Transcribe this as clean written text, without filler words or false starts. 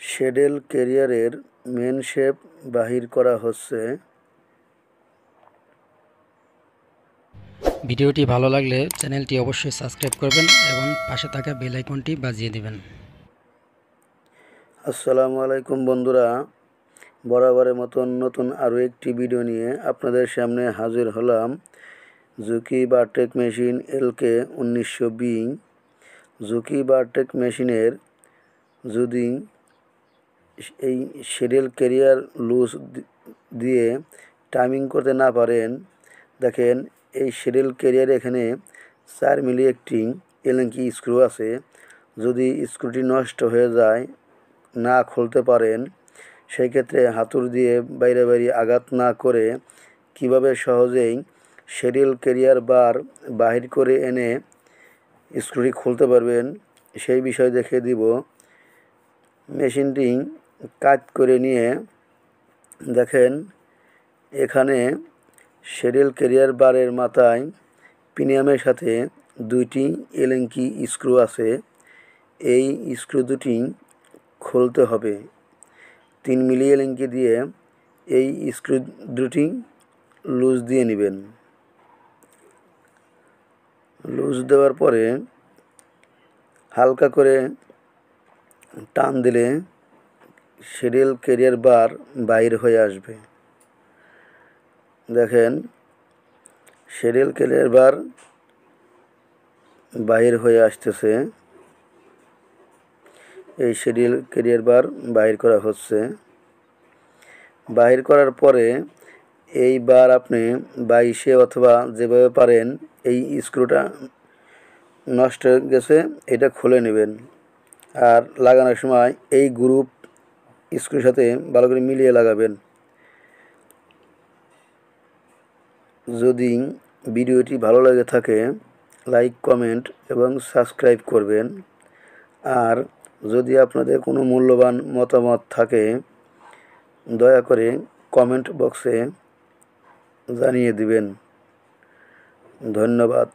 শ্যাডেল ক্যারিয়ারের main shaft বাহির করা হচ্ছে। ভিডিওটি ভালো লাগলে চ্যানেলটি অবশ্যই সাবস্ক্রাইব করবেন এবং পাশে থাকা বেল আইকনটি বাজিয়ে দিবেন। আসসালামু আলাইকুম বন্ধুরা, বরাবরের মতন নতুন আরও একটি ভিডিও নিয়ে আপনাদের সামনে হাজির হলাম। Juki বারটেক machine এলকে 1920। জুকি বারটেক মেশিনের যদি এই শ্যাডেল ক্যারিয়ার লুজ দিয়ে টাইমিং করতে না পারেন, দেখেন এই শ্যাডেল ক্যারিয়ারে এখানে 4 মিলি একটি এলেঙ্কি স্ক্রু আছে। যদি স্ক্রুটি নষ্ট হয়ে যায়, না খুলতে পারেন, সেই ক্ষেত্রে হাতুড়ি দিয়ে বাইরে আঘাত না করে কিভাবে সহজেই শ্যাডেল ক্যারিয়ার বার বাহির করে এনে স্ক্রুটি খুলতে পারবেন সেই বিষয় দেখিয়ে দিব। মেশিনটি কাজ করে নিয়ে দেখেন এখানে শ্যাডেল ক্যারিয়ার বারের মাথায় প্রিমিয়ামের সাথে 2টি এলেঙ্কি স্ক্রু আছে। এই স্ক্রু দুটি খুলতে হবে। 3 মিলি এলেঙ্কি দিয়ে এই স্ক্রু দুটি লুজ দিয়ে নেবেন। লুজ দেওয়ার পরে হালকা করে টান দিলে শ্যাডেল ক্যারিয়ার বার বাইর হয়ে আসবে। দেখেন শ্যাডেল ক্যারিয়ার বার বাইর হয়ে আসতেছে। এই শ্যাডেল ক্যারিয়ার বার বাহির করা হচ্ছে। বাহির করার পরে এই বার আপনি 22-এ অথবা যেভাবে পারেন এই স্ক্রুটা নষ্ট হয়ে গেছে এটা খুলে নেবেন। আর লাগানোর সময় এই গ্রুপ স্ক্রুর সাথে ভালো করে মিলিয়ে লাগাবেন। যদি ভিডিওটি ভালো লাগে থাকে লাইক, কমেন্ট এবং সাবস্ক্রাইব করবেন। আর যদি আপনাদের কোনো মূল্যবান মতামত থাকে দয়া করে কমেন্ট বক্সে জানিয়ে দিবেন। ধন্যবাদ।